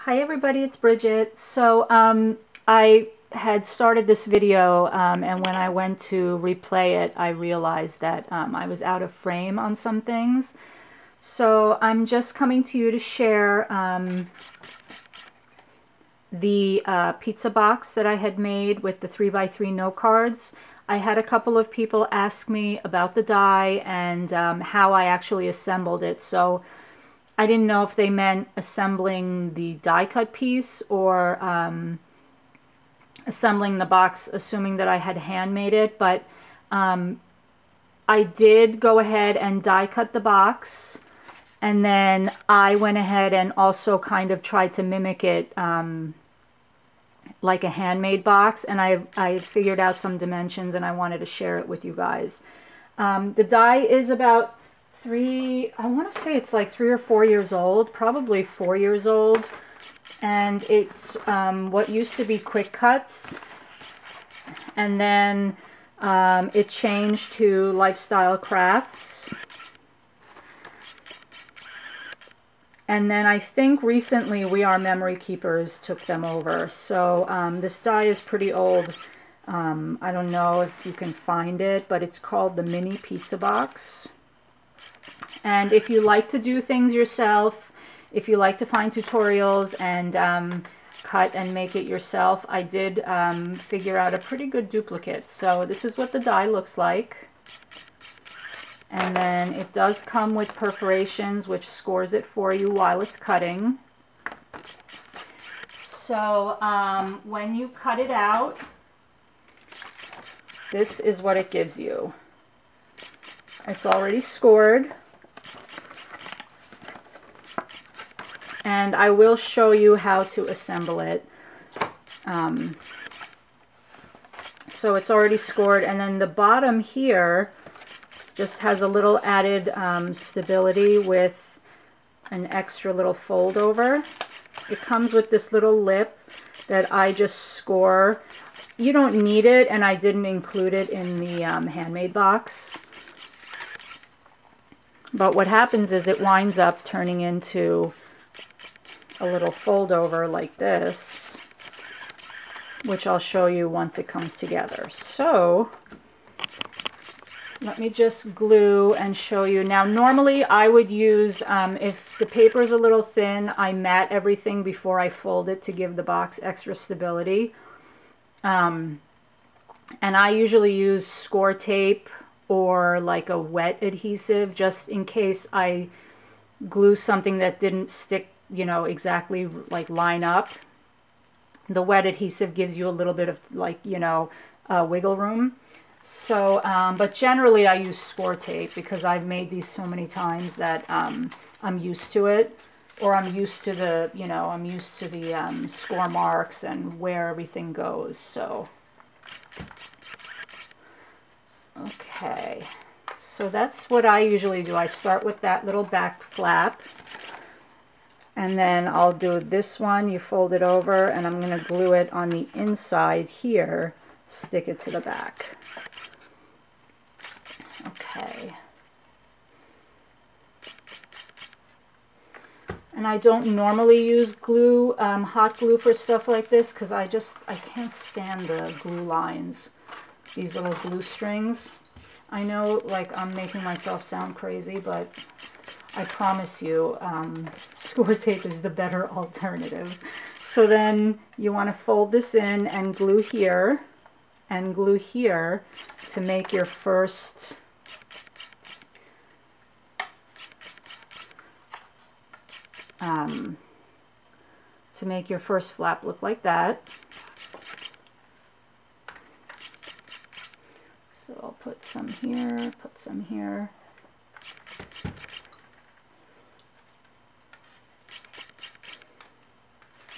Hi everybody, it's Bridget. So I had started this video and when I went to replay it, I realized that I was out of frame on some things. So I'm just coming to you to share the pizza box that I had made with the 3x3 note cards. I had a couple of people ask me about the die and how I actually assembled it. So I didn't know if they meant assembling the die cut piece or assembling the box, assuming that I had handmade it, but I did go ahead and die cut the box, and then I went ahead and also kind of tried to mimic it like a handmade box, and I figured out some dimensions and I wanted to share it with you guys. The die is about I want to say it's like 3 or 4 years old, probably 4 years old, and it's what used to be Quick Cuts, and then it changed to Lifestyle Crafts, and then I think recently We Are Memory Keepers took them over. So this die is pretty old. I don't know if you can find it, but it's called the Mini Pizza Box. And if you like to do things yourself, if you like to find tutorials and cut and make it yourself, I did figure out a pretty good duplicate. So this is what the die looks like. And then it does come with perforations, which scores it for you while it's cutting. So when you cut it out, this is what it gives you. It's already scored. And I will show you how to assemble it. So it's already scored, and then the bottom here just has a little added stability with an extra little fold over. It comes with this little lip that I just score. You don't need it, and I didn't include it in the handmade box. But what happens is it winds up turning into a little fold over like this, which I'll show you once it comes together. So let me just glue and show you. Now normally I would use, if the paper is a little thin, I mat everything before I fold it to give the box extra stability. And I usually use score tape or like a wet adhesive just in case I glue something that didn't stick, you know, exactly like line up. The wet adhesive gives you a little bit of, like, you know, wiggle room. So but generally I use score tape because I've made these so many times that I'm used to it, or I'm used to the, you know, I'm used to the score marks and where everything goes. So okay, so that's what I usually do. I start with that little back flap, and then I'll do this one. You fold it over, and I'm going to glue it on the inside here, stick it to the back. Okay. And I don't normally use glue, hot glue for stuff like this, because I can't stand the glue lines, these little glue strings. I know, like, I'm making myself sound crazy, but I promise you, score tape is the better alternative. So then you want to fold this in and glue here to make your first flap look like that. So I'll put some here, put some here.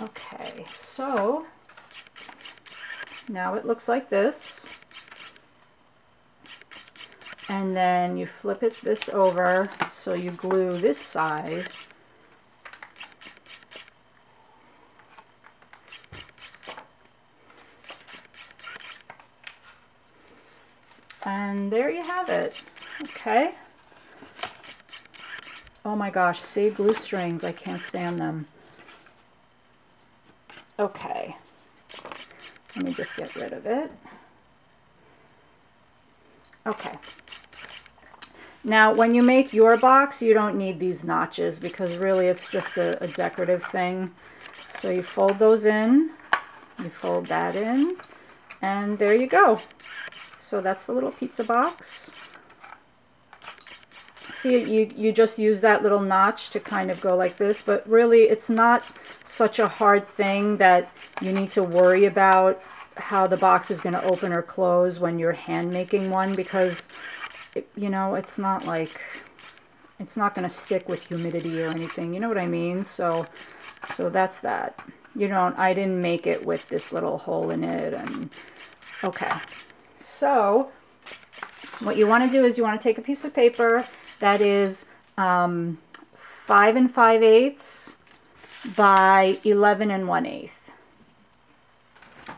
Okay, so now it looks like this. And then you flip it this over, so you glue this side. And there you have it. Okay. Oh my gosh, see, glue strings, I can't stand them. Okay, let me just get rid of it. Okay. Now, when you make your box, you don't need these notches because really it's just a decorative thing. So you fold those in, you fold that in, and there you go. So that's the little pizza box. See, you just use that little notch to kind of go like this, but really it's not such a hard thing that you need to worry about how the box is going to open or close when you're hand making one, because you know, it's not like, it's not going to stick with humidity or anything, you know what I mean? So that's that. You don't, I didn't make it with this little hole in it. And okay, so what you want to do is you want to take a piece of paper that is 5 5/8 by 11 1/8.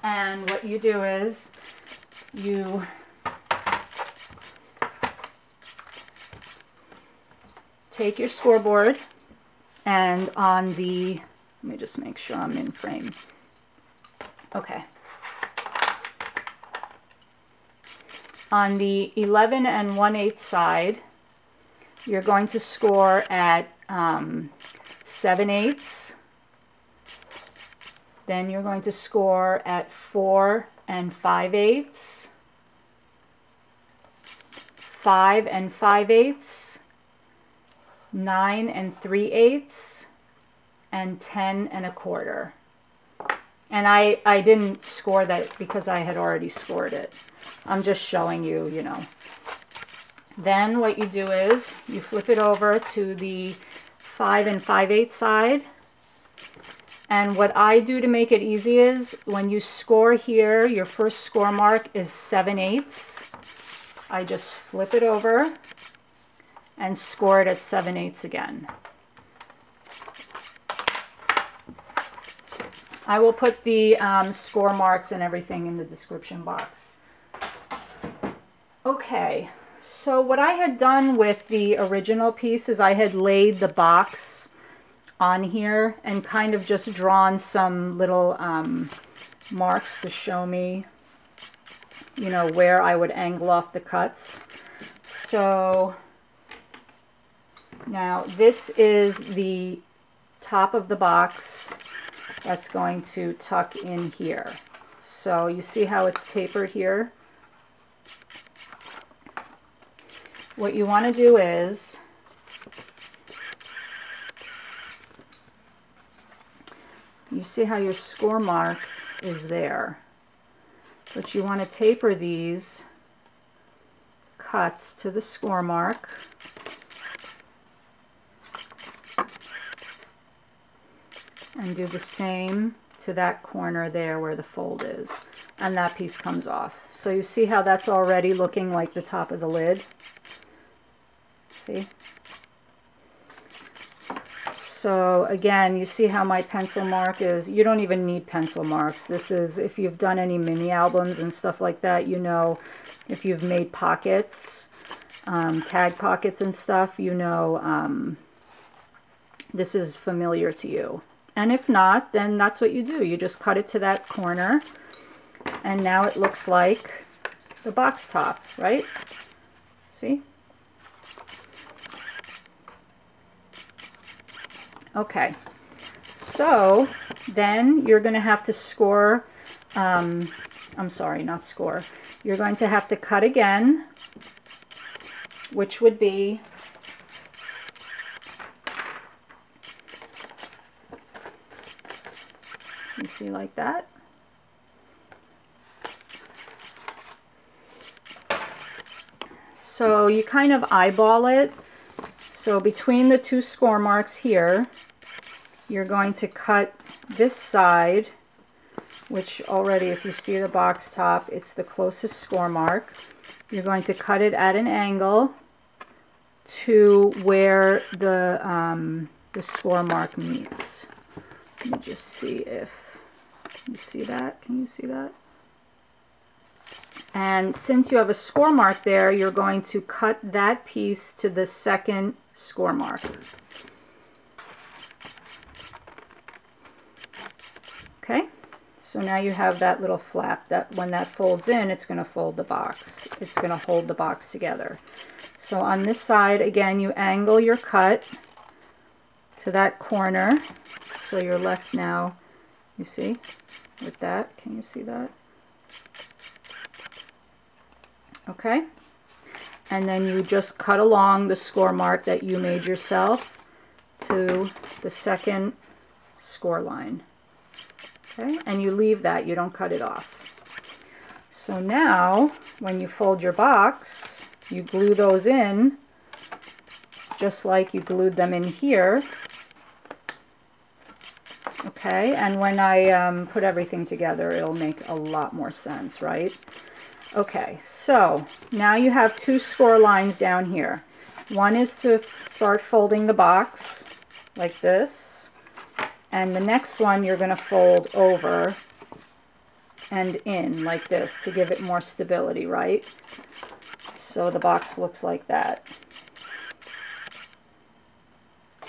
And what you do is you take your scoreboard, and on the, let me just make sure I'm in frame. Okay. On the 11 1/8 side, you're going to score at 7/8. Then you're going to score at 4 5/8, 5 5/8, 9 3/8, and 10 1/4. And I didn't score that because I had already scored it. I'm just showing you, you know. Then what you do is you flip it over to the 5 5/8 side. And what I do to make it easy is when you score here, your first score mark is 7/8. I just flip it over and score it at 7/8 again. I will put the score marks and everything in the description box. Okay, so what I had done with the original piece is I had laid the box on here and kind of just drawn some little marks to show me, you know, where I would angle off the cuts. So now this is the top of the box that's going to tuck in here. So you see how it's tapered here? What you want to do is you see how your score mark is there, but you want to taper these cuts to the score mark. And do the same to that corner there where the fold is. And that piece comes off. So you see how that's already looking like the top of the lid? See? So again, you see how my pencil mark is. You don't even need pencil marks. This is, if you've done any mini albums and stuff like that, you know, if you've made pockets, tag pockets and stuff, you know, this is familiar to you. And if not, then that's what you do. You just cut it to that corner, and now it looks like the box top, right? See? Okay, so then you're going to have to score, I'm sorry, not score. You're going to have to cut again, which would be you see, like that. So you kind of eyeball it. So between the two score marks here, you're going to cut this side, which already, if you see the box top, it's the closest score mark. You're going to cut it at an angle to where the score mark meets. Let me just see if you see that. Can you see that? And since you have a score mark there, you're going to cut that piece to the second score mark. Okay, so now you have that little flap that when that folds in, it's going to fold the box. It's going to hold the box together. So on this side, again, you angle your cut to that corner. So you're left now, you see, with that. Can you see that? Okay. And then you just cut along the score mark that you made yourself to the second score line. Okay, and you leave that, you don't cut it off. So now, when you fold your box, you glue those in just like you glued them in here. Okay, and when I put everything together, it'll make a lot more sense, right? Okay, so now you have two score lines down here. One is to start folding the box like this, and the next one you're going to fold over and in like this to give it more stability, right? So the box looks like that.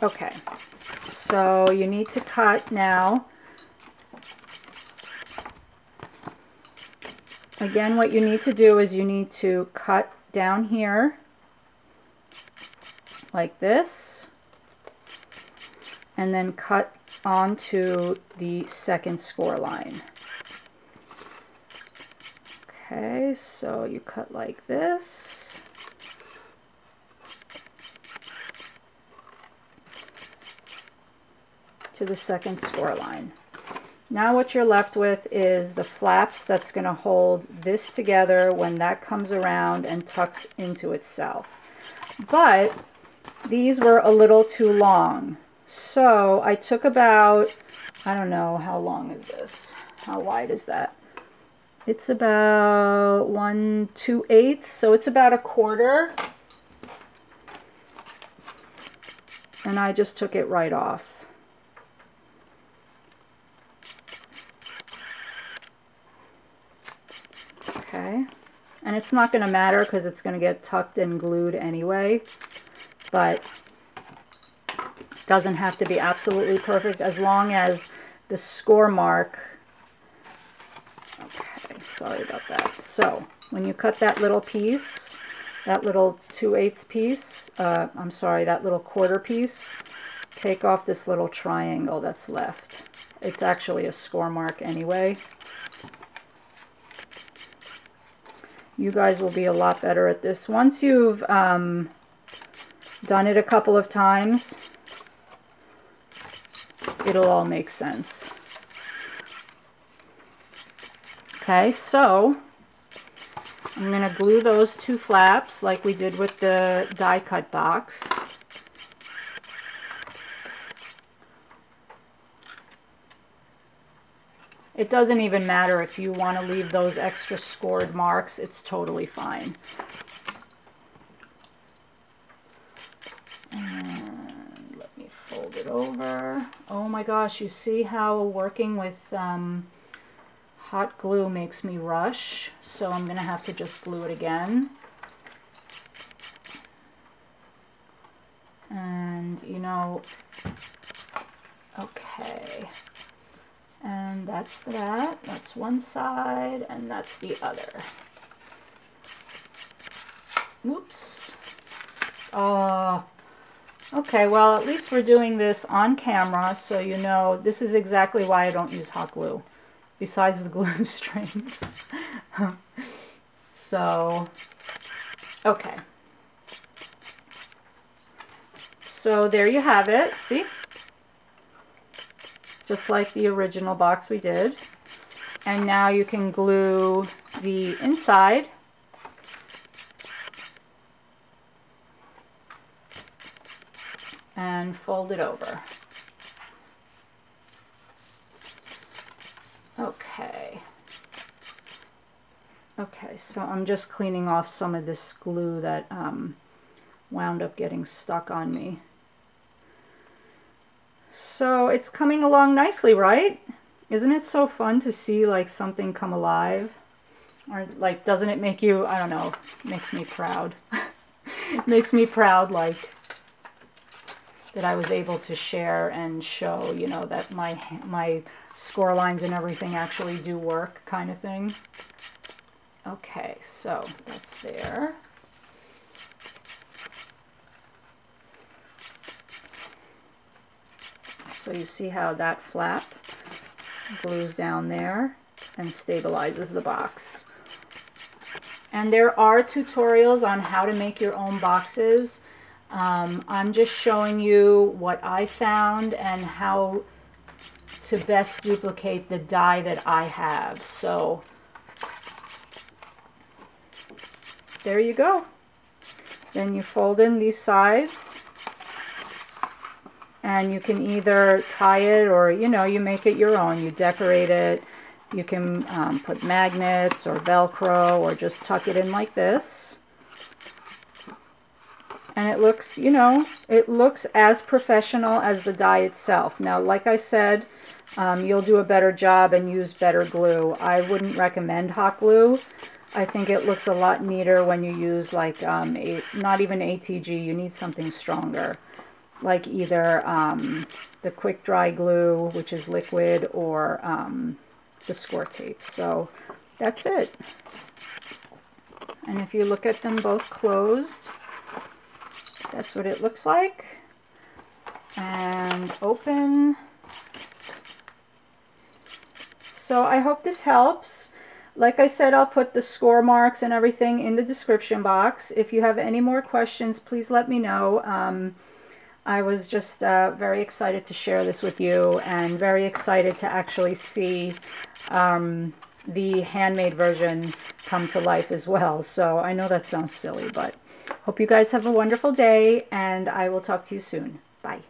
Okay, so you need to cut now. Again, what you need to do is you need to cut down here like this, and then cut onto the second score line. Okay, so you cut like this. To the second score line. Now what you're left with is the flaps that's going to hold this together when that comes around and tucks into itself. But these were a little too long. So I took about, I don't know, how long is this? How wide is that? It's about 1/2, so it's about 1/4. And I just took it right off. Okay, and it's not going to matter because it's going to get tucked and glued anyway, but it doesn't have to be absolutely perfect as long as the score mark. Okay, sorry about that. So when you cut that little piece, that little 2/8 piece, I'm sorry, that little 1/4 piece, take off this little triangle that's left. It's actually a score mark anyway. You guys will be a lot better at this. Once you've done it a couple of times, it'll all make sense. Okay, so I'm going to glue those two flaps like we did with the die cut box. It doesn't even matter if you want to leave those extra scored marks, it's totally fine. And let me fold it over. Oh my gosh, you see how working with hot glue makes me rush, so I'm going to have to just glue it again. And you know, okay. And that's that. That's one side, and that's the other. Whoops. Okay, well, at least we're doing this on camera, so you know this is exactly why I don't use hot glue, besides the glue strings. So, okay. So there you have it. See? Just like the original box we did. And now you can glue the inside and fold it over. Okay. Okay, so I'm just cleaning off some of this glue that wound up getting stuck on me. So it's coming along nicely, right? Isn't it so fun to see like something come alive? Or like, doesn't it make you, I don't know, makes me proud. It makes me proud, like, that I was able to share and show, you know, that my score lines and everything actually do work, kind of thing. Okay, so that's there. So you see how that flap glues down there and stabilizes the box. And there are tutorials on how to make your own boxes. I'm just showing you what I found and how to best duplicate the die that I have. So there you go. Then you fold in these sides, and you can either tie it or, you know, you make it your own. You decorate it. You can put magnets or Velcro or just tuck it in like this. And it looks, you know, it looks as professional as the die itself. Now, like I said, you'll do a better job and use better glue. I wouldn't recommend hot glue. I think it looks a lot neater when you use like, not even ATG, you need something stronger. Like either the quick dry glue, which is liquid, or the score tape. So that's it. And if you look at them both closed, that's what it looks like. And open. So I hope this helps. Like I said, I'll put the score marks and everything in the description box. If you have any more questions, please let me know. I was just very excited to share this with you, and very excited to actually see the handmade version come to life as well. So I know that sounds silly, but hope you guys have a wonderful day, and I will talk to you soon. Bye.